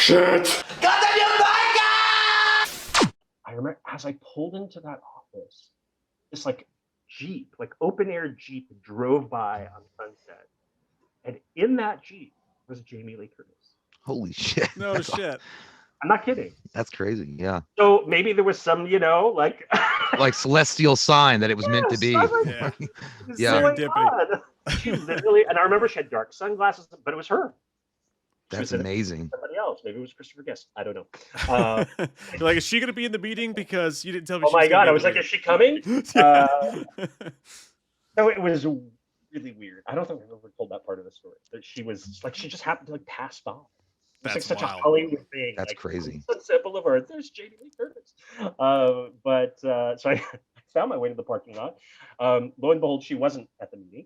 Shit! I remember as I pulled into that office, this like Jeep, like open air Jeep drove by on Sunset. And in that Jeep was Jamie Lee Curtis. Holy shit. No shit. I'm not kidding. That's crazy. Yeah. So maybe there was some, like Like celestial sign that it was meant to be. Yeah. Yeah. Serendipity. She literally, and I remember she had dark sunglasses, but it was her. That's amazing. Somebody else. Maybe it was Christopher Guest. I don't know. You're like, is she going to be in the meeting? Because you didn't tell me. Oh my God. I was like, is she coming? So it was really weird. I don't think I've ever told that part of the story. That she was like, she just happened to like pass by. It's like such wild. a Hollywood thing. That's like, crazy. Sunset Boulevard. There's Jamie Lee Curtis. So I found my way to the parking lot. Lo and behold, she wasn't at the meeting.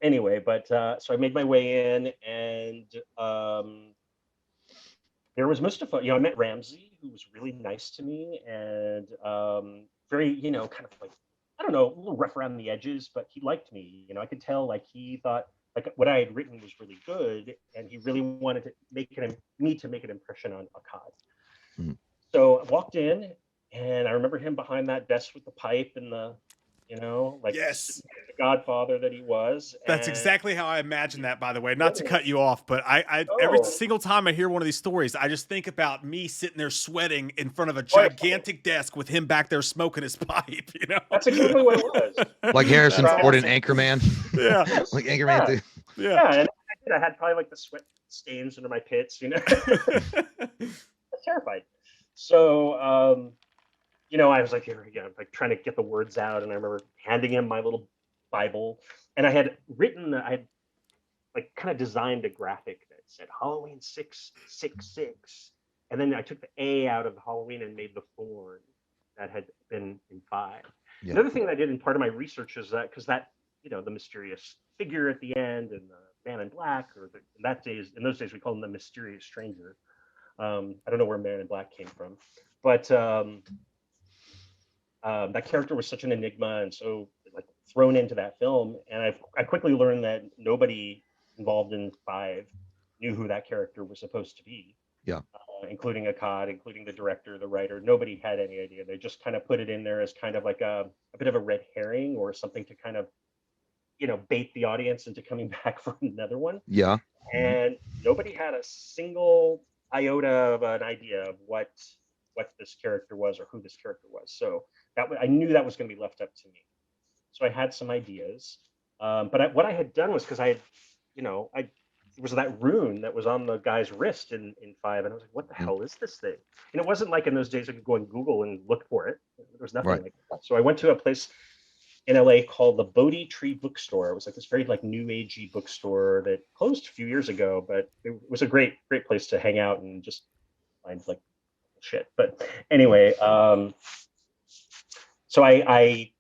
Anyway, so I made my way in, and there was Moustapha. I met Ramsey, who was really nice to me, and very, kind of like, I don't know, a little rough around the edges, but he liked me. I could tell like he thought like what I had written was really good, and he really wanted to make an impression on Akkad. Mm-hmm. So I walked in, and I remember him behind that desk with the pipe and the, like yes, the Godfather that he was. That's exactly how I imagine that, by the way. Not to cut you off, but I every single time I hear one of these stories, I just think about me sitting there sweating in front of a gigantic desk with him back there smoking his pipe. That's exactly what it was. Like Harrison Ford and Anchorman. Yeah, like Anchorman too. Yeah, and I had probably like the sweat stains under my pits. I was terrified. So. I was like, here we go, like trying to get the words out. And I remember handing him my little Bible. And I had like kind of designed a graphic that said Halloween 666. And then I took the A out of Halloween and made the thorn that had been in 5. Yeah. Another thing that I did in part of my research is that, because that, the mysterious figure at the end and the man in black, or in those days we called him the mysterious stranger. I don't know where Man in Black came from, but that character was such an enigma and so like thrown into that film. And I quickly learned that nobody involved in 5 knew who that character was supposed to be. Yeah. Including Akkad, including the director, the writer. Nobody had any idea. They just kind of put it in there as kind of like a bit of a red herring or something to kind of, bait the audience into coming back for another one. Yeah. And nobody had a single iota of an idea of what this character was or who this character was. So I knew that was going to be left up to me. So I had some ideas, but what I had done was, because I had, there was that rune that was on the guy's wrist in 5, and I was like, what the hell is this thing? And it wasn't like in those days I could go on Google and look for it. There was nothing like that. So I went to a place in LA called the Bodhi Tree Bookstore. It was like this very like new agey bookstore that closed a few years ago, but it was a great place to hang out and just find like shit. But anyway, so I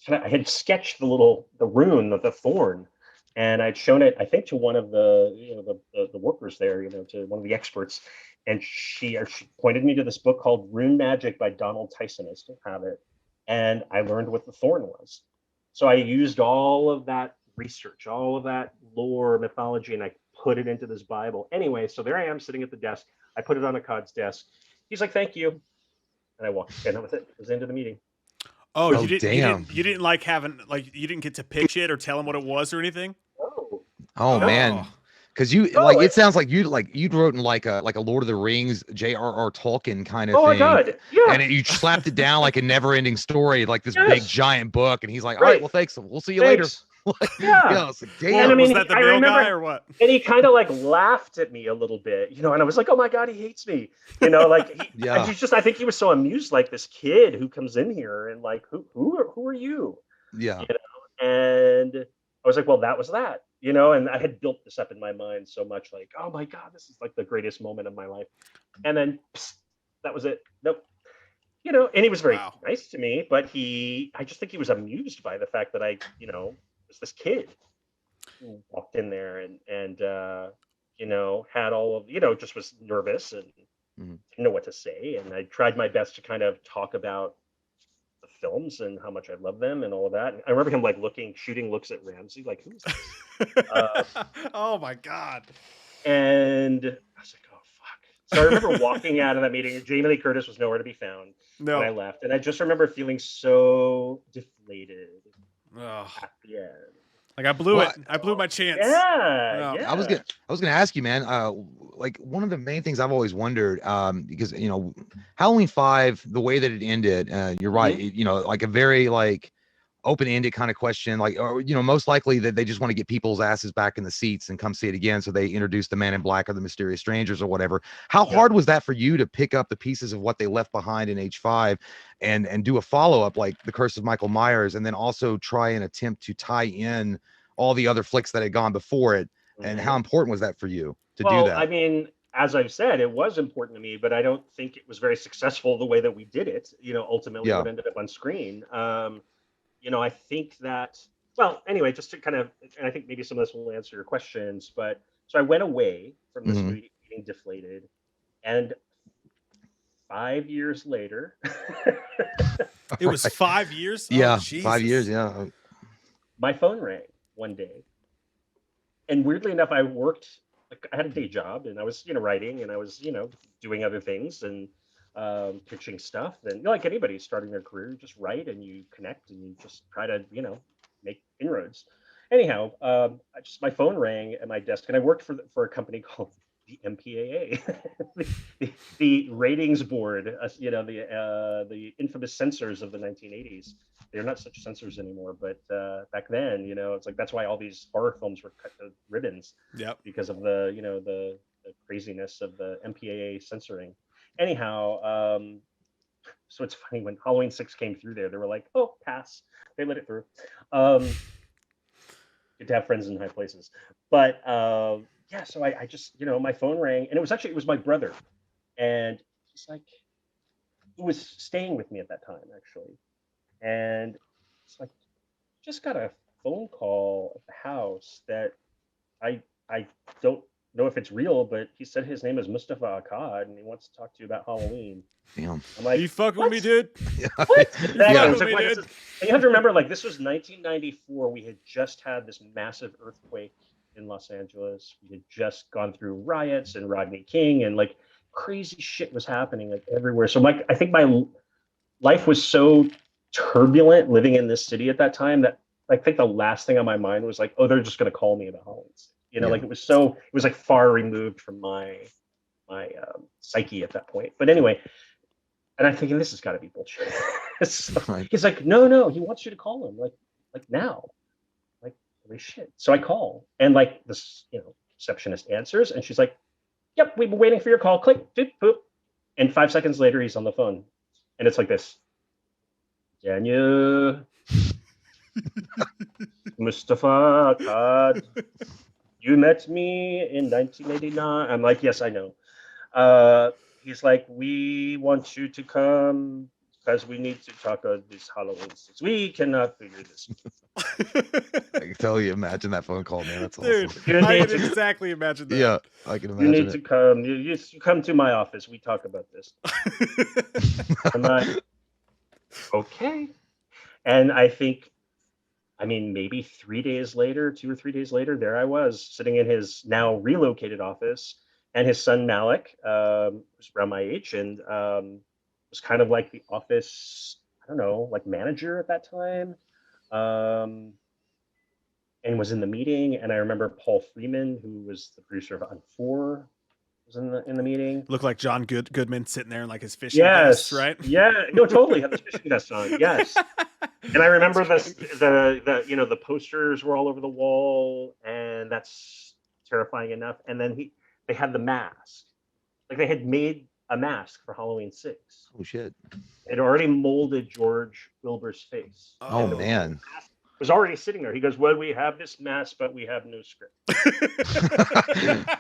had sketched the rune of the thorn, and I'd shown it, I think, to one of the the workers there, to one of the experts, and she pointed me to this book called Rune Magic by Donald Tyson. I still have it, and I learned what the thorn was. So I used all of that research, all of that lore, mythology, and I put it into this Bible. Anyway, so there I am sitting at the desk. I put it on Akkad's desk. He's like, "Thank you," and I walked in with it. It was the end of the meeting. Oh, you didn't like you didn't get to pitch it or tell him what it was or anything? No. Oh man. Because it sounds like you'd wrote in like a Lord of the Rings, J.R.R. Tolkien kind of thing. Oh my God. Yeah. And you slapped it down like a never-ending story, like this big giant book, and he's like, all right, well, thanks. We'll see you later. Yeah. It's like, damn. Was that the real guy or what? And he kind of like laughed at me a little bit, and I was like, oh my God, he hates me. Like I think he was so amused, like this kid who comes in here and like, who are you? Yeah. And I was like, well, that was that. And I had built this up in my mind so much, like, oh my God, this is like the greatest moment of my life. And then that was it. Nope. And he was very nice to me, but I just think he was amused by the fact that I, was this kid who walked in there and had all of, just was nervous and didn't know what to say. And I tried my best to kind of talk about the films and how much I love them and all of that. And I remember him like shooting looks at Ramsey, like, who's this? Oh my God. And I was like, oh So I remember walking out of that meeting, and Jamie Lee Curtis was nowhere to be found when I No. left. And I just remember feeling so deflated Ugh. at the end. Like I blew Well, it. I blew my chance. Yeah, Oh. yeah. I was gonna ask you, man. Like one of the main things I've always wondered, because Halloween 5, the way that it ended, you're right. Like a very like open-ended kind of question, like, or most likely that they just want to get people's asses back in the seats and come see it again, so they introduce the Man in Black or the Mysterious Strangers or whatever. How hard was that for you to pick up the pieces of what they left behind in H5 and do a follow-up like The Curse of Michael Myers, and then also try and attempt to tie in all the other flicks that had gone before it? And how important was that for you to do that? I mean, as I've said, it was important to me, but I don't think it was very successful the way that we did it. Ultimately, what ended up on screen. I think that, well, anyway, just to kind of, and I think maybe some of this will answer your questions, but so I went away from this movie being deflated, and 5 years later, It was 5 years? Yeah, Oh, 5 years, yeah. my phone rang one day. And weirdly enough, I had a day job, and I was, writing, and I was, doing other things and pitching stuff. And like anybody starting their career, you just write and you connect and you just try to, make inroads. Anyhow, my phone rang at my desk, and I worked for a company called the MPAA, the ratings board, the infamous censors of the 1980s. They're not such censors anymore, but back then, it's like that's why all these horror films were cut to ribbons. Yep. Because of the craziness of the MPAA censoring. Anyhow, so it's funny when Halloween 6 came through there, they were like, "Oh, pass." They let it through. Good to have friends in high places, but yeah. So I just my phone rang, and it was my brother, and he's like, who was staying with me at that time actually. And it's like, just got a phone call at the house that I don't know if it's real, but he said his name is Moustapha Akkad and he wants to talk to you about Halloween. Damn. I'm like, you fucking what? with me, dude? What? Exactly. Yeah. I was like, what? And you have to remember, like, this was 1994. We had just had this massive earthquake in Los Angeles. We had just gone through riots and Rodney King, and like crazy shit was happening like everywhere. So I think my life was so turbulent living in this city at that time that I think the last thing on my mind was like, oh, they're just going to call me about Halloween. Like it was like far removed from my psyche at that point. But anyway, and I'm thinking this has got to be bullshit. So he's like, no, he wants you to call him like now, like holy shit. So I call, and like this receptionist answers, and she's like, yep, we've been waiting for your call. Click, doop, boop, and 5 seconds later he's on the phone, and it's like this. Daniel, Moustapha Akkad, you met me in 1989. I'm like, yes, I know. He's like, we want you to come because we need to talk about this Halloween. We cannot figure this. I can totally imagine that phone call, man. That's Dude, awesome. I can exactly imagine that. Yeah, I can imagine. You need to come. You come to my office. We talk about this. I'm like, okay. And I think, maybe 3 days later, 2 or 3 days later, there I was sitting in his now relocated office, and his son Malik was around my age, and was kind of like the office, I don't know, like manager at that time, and was in the meeting. And I remember Paul Freeman, who was the producer of On 4, was in the meeting. Looked like John Goodman sitting there in like his fishing vest, right? Yeah, no, totally had the fishing vest on. Yes. And I remember the posters were all over the wall, and that's terrifying enough. And then they had the mask, like they had made a mask for Halloween 6. Oh shit! It already molded George Wilbur's face. Oh man, it was already sitting there. He goes, "Well, we have this mask, but we have no script.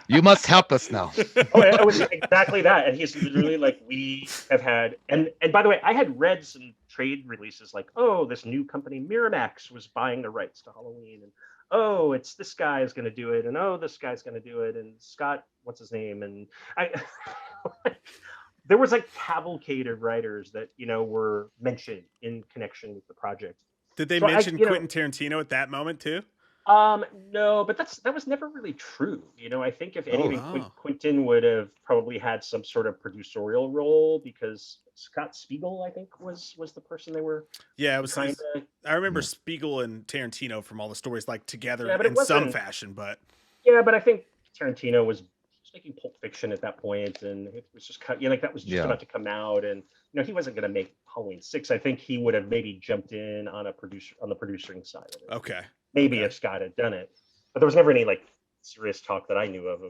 You must help us now." Oh, it was exactly that. And he's literally like, we have had, and by the way, I had read some trade releases like, oh, this new company Miramax was buying the rights to Halloween, and oh, it's this guy is going to do it, and oh, this guy's going to do it, and Scott, what's his name, and there was like cavalcade of writers that were mentioned in connection with the project. Did they mention Quentin Tarantino at that moment too? No, but that was never really true. You know, I think if anything, Oh. Quentin would have probably had some sort of producerial role because Scott Spiegel, I think, was the person they were. Yeah, it was. Kind of. I remember Spiegel and Tarantino from all the stories like together Yeah, but it in some wasn't. fashion, but Yeah, but I think Tarantino was making Pulp Fiction at that point, and it was just like that was just about to come out, and he wasn't going to make Halloween 6. I think he would have maybe jumped in on the producing side of it. Okay. Maybe if Scott had done it, but there was never any like serious talk that I knew of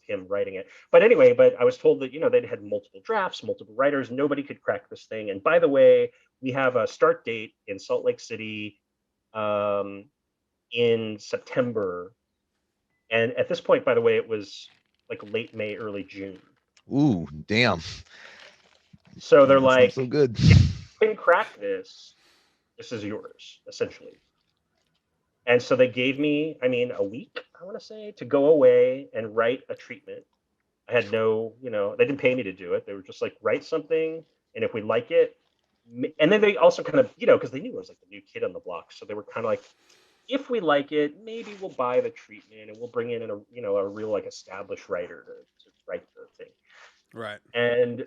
him writing it. But anyway, I was told that they'd had multiple drafts, multiple writers, nobody could crack this thing. And by the way, we have a start date in Salt Lake City in September. And at this point, by the way, it was like late May, early June. Ooh, damn. So they're like, so good. If you can crack this, this is yours, essentially. And so they gave me, a week, I want to say, to go away and write a treatment. I had no, they didn't pay me to do it. They were just like, write something. And if we like it, and then they also kind of, because they knew I was like the new kid on the block. So they were kind of like, if we like it, maybe we'll buy the treatment and we'll bring in a real like established writer to write the thing. Right. And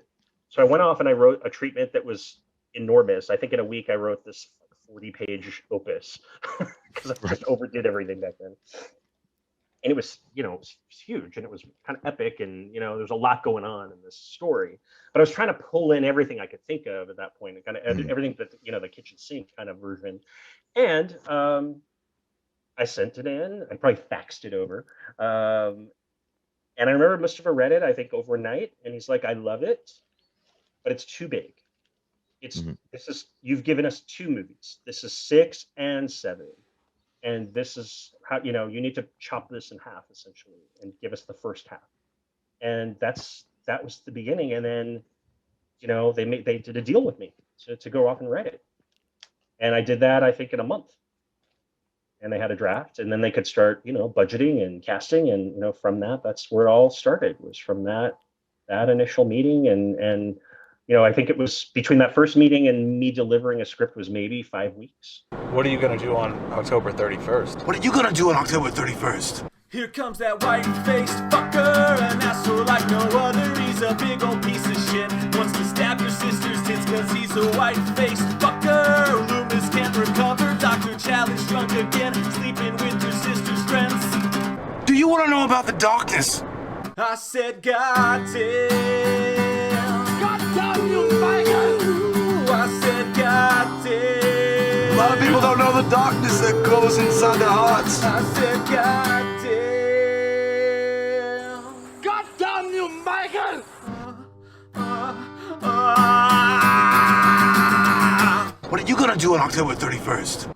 so I went off and I wrote a treatment that was enormous. I think in a week I wrote this 40-page opus because I just overdid everything back then. And it was, it was huge and it was kind of epic and, there's a lot going on in this story. But I was trying to pull in everything I could think of at that point and kind of everything that, the kitchen sink kind of version. And I sent it in. I probably faxed it over. And I remember Moustapha read it, I think, overnight. And he's like, I love it, but it's too big. You've given us 2 movies. This is 6 and 7. And this is how, you need to chop this in half, essentially, and give us the first half. And that was the beginning. And then, they did a deal with me to go off and write it. And I did that, I think, in a month. And they had a draft, and then they could start, budgeting and casting. And, from that's where it all started, was from that initial meeting. And I think it was between that first meeting and me delivering a script was maybe 5 weeks. What are you going to do on October 31st? What are you going to do on October 31st? Here comes that white-faced fucker, an asshole like no other. He's a big old piece of shit. Wants to stab your sister's tits cause he's a white-faced fucker. Loomis can't recover. Dr. Challenge drunk again, sleeping with your sister's friends. Do you want to know about the darkness? I said, God damn. God damn you, Michael! I said, God damn. A lot of people don't know the darkness that goes inside their hearts. I said, God damn. God damn you, Michael! What are you gonna do on October 31st?